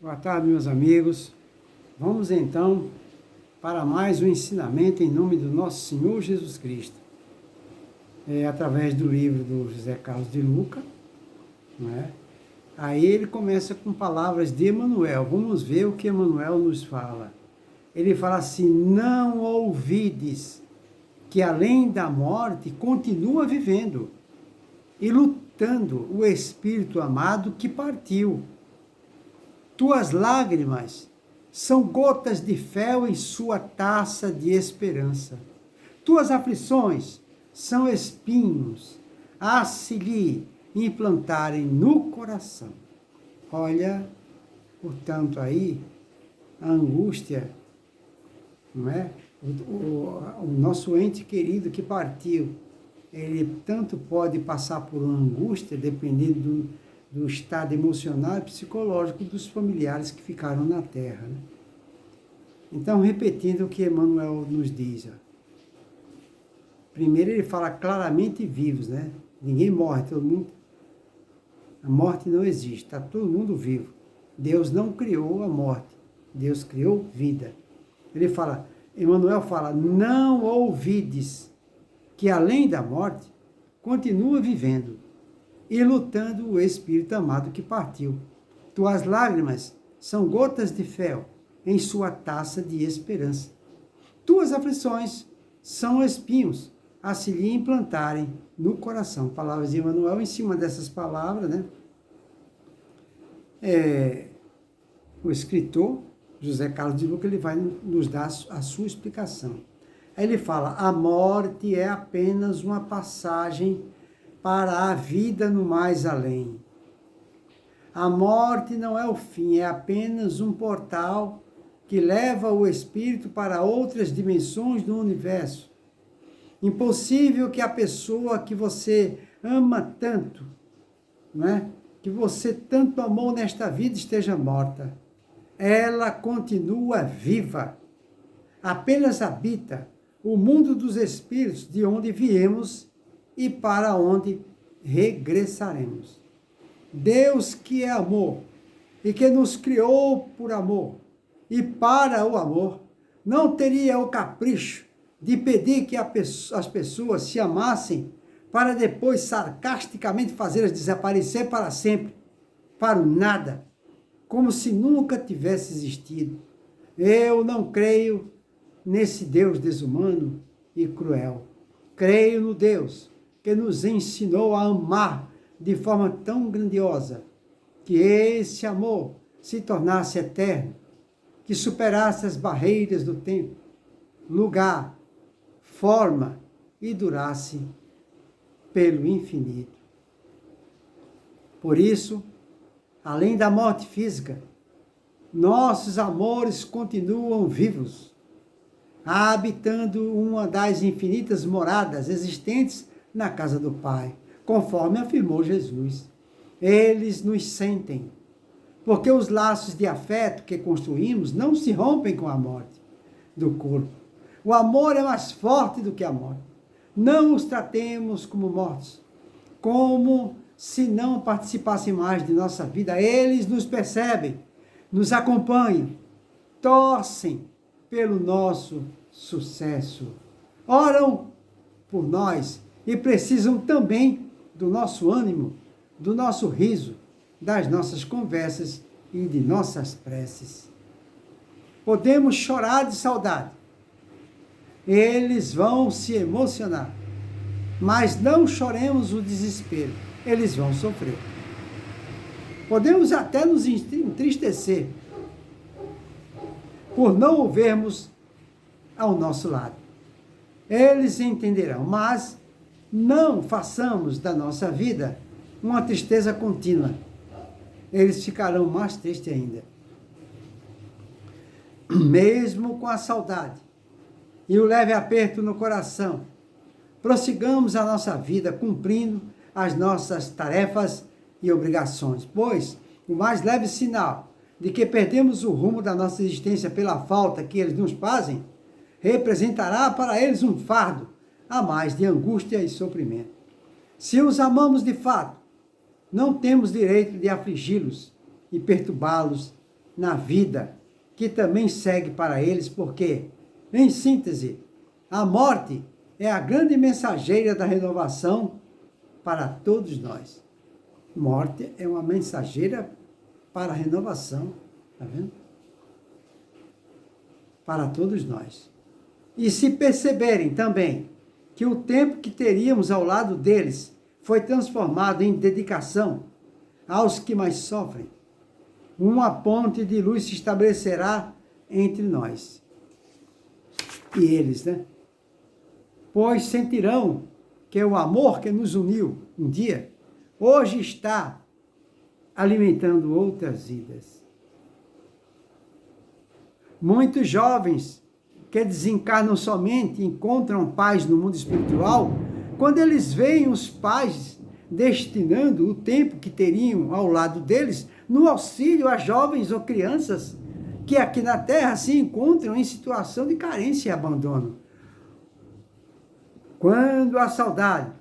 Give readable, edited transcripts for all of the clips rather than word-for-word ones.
Boa tarde, meus amigos. Vamos então para mais um ensinamento em nome do nosso Senhor Jesus Cristo. Através do livro do José Carlos de Luca, não é? Aí ele começa com palavras de Emanuel. Vamos ver o que Emanuel nos fala. Ele fala assim: não ouvides que além da morte continua vivendo e lutando o Espírito amado que partiu. Tuas lágrimas são gotas de fel em sua taça de esperança. Tuas aflições são espinhos a se lhe implantarem no coração. Olha, portanto, aí, a angústia, não é? O nosso ente querido que partiu, ele tanto pode passar por uma angústia, dependendo do estado emocional e psicológico dos familiares que ficaram na Terra. Né? Então, repetindo o que Emmanuel nos diz. Primeiro ele fala claramente vivos, né? Ninguém morre, todo mundo... A morte não existe, está todo mundo vivo. Deus não criou a morte, Deus criou vida. Ele fala, Emmanuel fala, não ouvides que além da morte continua vivendo e lutando o Espírito amado que partiu. Tuas lágrimas são gotas de fel em sua taça de esperança. Tuas aflições são espinhos a se lhe implantarem no coração. Palavras de Emmanuel, em cima dessas palavras, né? O escritor, José Carlos de Luca, ele vai nos dar a sua explicação. Aí ele fala, a morte é apenas uma passagem para a vida no mais além. A morte não é o fim, é apenas um portal que leva o espírito para outras dimensões do universo. Impossível que a pessoa que você ama tanto, né, que você tanto amou nesta vida esteja morta. Ela continua viva. Apenas habita o mundo dos espíritos de onde viemos e para onde regressaremos. Deus que é amor e que nos criou por amor e para o amor, não teria o capricho de pedir que as pessoas se amassem para depois sarcasticamente fazê-las desaparecer para sempre, para o nada, como se nunca tivesse existido. Eu não creio nesse Deus desumano e cruel. Creio no Deus que nos ensinou a amar de forma tão grandiosa, que esse amor se tornasse eterno, que superasse as barreiras do tempo, lugar, forma e durasse pelo infinito. Por isso, além da morte física, nossos amores continuam vivos, habitando uma das infinitas moradas existentes na casa do Pai, conforme afirmou Jesus. Eles nos sentem, porque os laços de afeto que construímos não se rompem com a morte do corpo. O amor é mais forte do que a morte. Não os tratemos como mortos, como se não participassem mais de nossa vida. Eles nos percebem, nos acompanham, torcem pelo nosso sucesso, oram por nós e precisam também do nosso ânimo, do nosso riso, das nossas conversas e de nossas preces. Podemos chorar de saudade, eles vão se emocionar, mas não choremos o desespero, eles vão sofrer. Podemos até nos entristecer por não o vermos ao nosso lado. Eles entenderão, mas não façamos da nossa vida uma tristeza contínua. Eles ficarão mais tristes ainda. Mesmo com a saudade e o leve aperto no coração, prossigamos a nossa vida cumprindo as nossas tarefas e obrigações, pois o mais leve sinal de que perdemos o rumo da nossa existência pela falta que eles nos fazem, representará para eles um fardo a mais de angústia e sofrimento. Se os amamos de fato, não temos direito de afligi-los e perturbá-los na vida que também segue para eles, porque, em síntese, a morte é a grande mensageira da renovação para todos nós. Morte é uma mensageira para a renovação, tá vendo? Para todos nós. E se perceberem também que o tempo que teríamos ao lado deles foi transformado em dedicação aos que mais sofrem, uma ponte de luz se estabelecerá entre nós e eles, né? Pois sentirão que o amor que nos uniu um dia, hoje está alimentando outras vidas. Muitos jovens que desencarnam somente encontram paz no mundo espiritual quando eles veem os pais destinando o tempo que teriam ao lado deles no auxílio a jovens ou crianças que aqui na Terra se encontram em situação de carência e abandono. Quando a saudade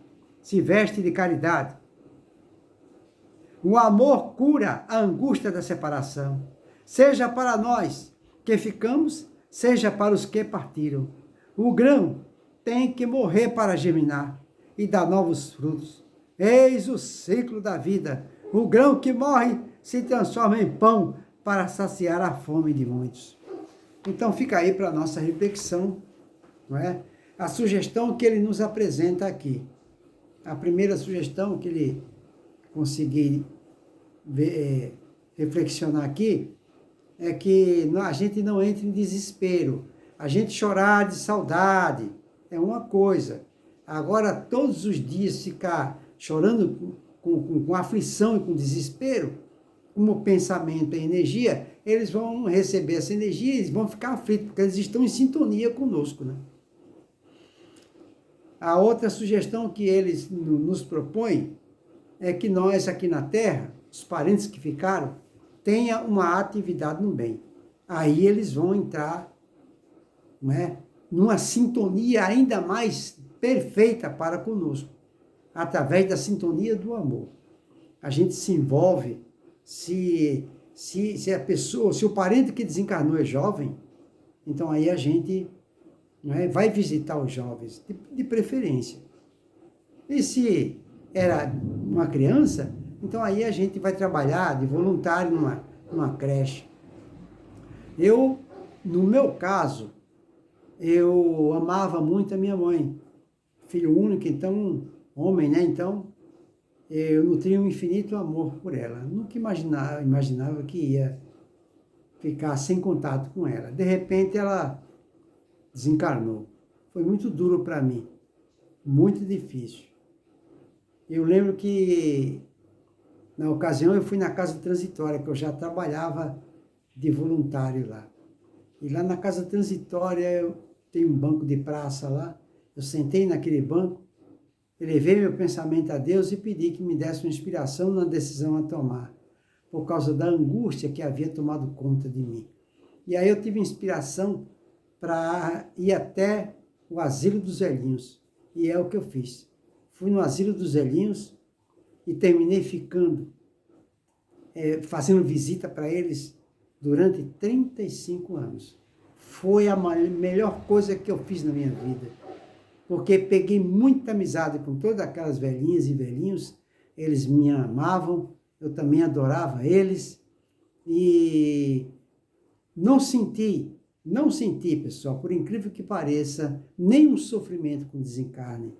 se veste de caridade, o amor cura a angústia da separação, seja para nós que ficamos, seja para os que partiram. O grão tem que morrer para germinar e dar novos frutos. Eis o ciclo da vida. O grão que morre se transforma em pão para saciar a fome de muitos. Então fica aí para a nossa reflexão, não é? A sugestão que ele nos apresenta aqui. A primeira sugestão que ele conseguir reflexionar aqui é que a gente não entre em desespero. A gente chorar de saudade é uma coisa. Agora, todos os dias ficar chorando com aflição e com desespero, como pensamento e energia, eles vão receber essa energia e eles vão ficar aflitos, porque eles estão em sintonia conosco, né? A outra sugestão que eles nos propõem é que nós aqui na Terra, os parentes que ficaram, tenha uma atividade no bem. Aí eles vão entrar, não é, numa sintonia ainda mais perfeita para conosco, através da sintonia do amor. A gente se envolve, se a pessoa, se o parente que desencarnou é jovem, então aí a gente, não é, vai visitar os jovens, de preferência. E se era uma criança, então aí a gente vai trabalhar de voluntário numa creche. No meu caso, eu amava muito a minha mãe, filho único, então, homem, né? Então, eu nutria um infinito amor por ela. Nunca imaginava que ia ficar sem contato com ela. De repente, ela desencarnou. Foi muito duro para mim, muito difícil. Eu lembro que, na ocasião, eu fui na casa transitória, que eu já trabalhava de voluntário lá. E lá na casa transitória, tem um banco de praça lá. Eu sentei naquele banco, elevei meu pensamento a Deus e pedi que me desse uma inspiração na decisão a tomar, por causa da angústia que havia tomado conta de mim. E aí eu tive inspiração para ir até o Asilo dos Velhinhos. E é o que eu fiz. Fui no Asilo dos Velhinhos e terminei ficando, fazendo visita para eles durante 35 anos. Foi a melhor coisa que eu fiz na minha vida. Porque peguei muita amizade com todas aquelas velhinhas e velhinhos, eles me amavam, eu também adorava eles, e não senti, pessoal, por incrível que pareça, nenhum sofrimento com o desencarne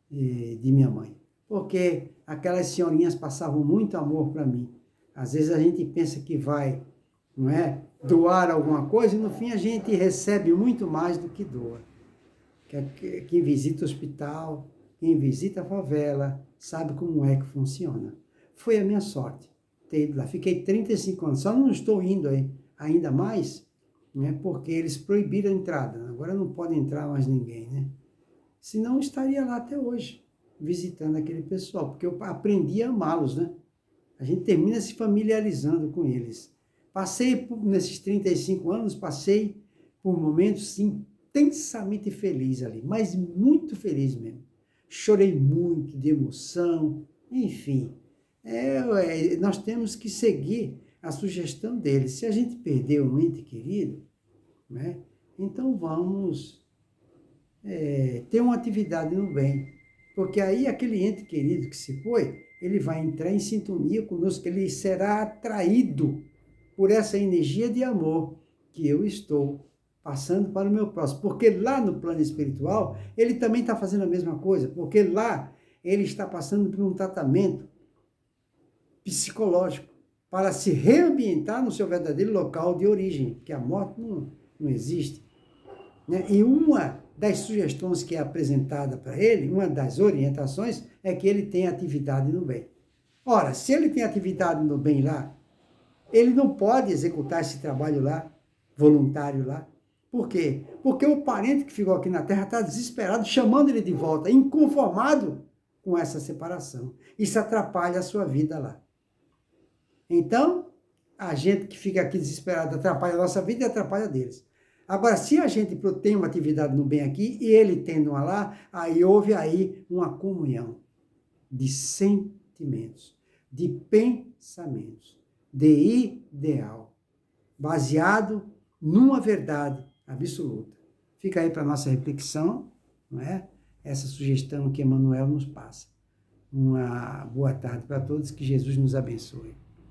de minha mãe, porque aquelas senhorinhas passavam muito amor para mim. Às vezes a gente pensa que vai, não é, doar alguma coisa, e no fim a gente recebe muito mais do que doa. Quem visita o hospital, quem visita a favela, sabe como é que funciona. Foi a minha sorte ter ido lá. Fiquei 35 anos, só não estou indo aí ainda mais, né, porque eles proibiram a entrada. Agora não pode entrar mais ninguém, né? Senão eu estaria lá até hoje, visitando aquele pessoal, porque eu aprendi a amá-los, né? A gente termina se familiarizando com eles. Nesses 35 anos, passei por momentos intensamente feliz ali, mas muito feliz mesmo. Chorei muito de emoção, enfim. Nós temos que seguir a sugestão dele. Se a gente perdeu um ente querido, né, então vamos ter uma atividade no bem. Porque aí aquele ente querido que se foi, ele vai entrar em sintonia conosco, ele será atraído por essa energia de amor que eu estou passando para o meu próximo. Porque lá no plano espiritual, ele também está fazendo a mesma coisa. Porque lá ele está passando por um tratamento psicológico para se reambientar no seu verdadeiro local de origem, que a morte não existe. Né? E uma das sugestões que é apresentada para ele, uma das orientações, é que ele tenha atividade no bem. Ora, se ele tem atividade no bem lá, ele não pode executar esse trabalho lá, voluntário lá. Por quê? Porque o parente que ficou aqui na Terra está desesperado, chamando ele de volta, inconformado com essa separação. Isso atrapalha a sua vida lá. Então, a gente que fica aqui desesperado atrapalha a nossa vida e atrapalha a deles. Agora, se a gente tem uma atividade no bem aqui e ele tendo uma lá, aí houve aí uma comunhão de sentimentos, de pensamentos, de ideal, baseado numa verdade absoluta. Fica aí para a nossa reflexão, não é? Essa sugestão que Emmanuel nos passa. Uma boa tarde para todos, que Jesus nos abençoe.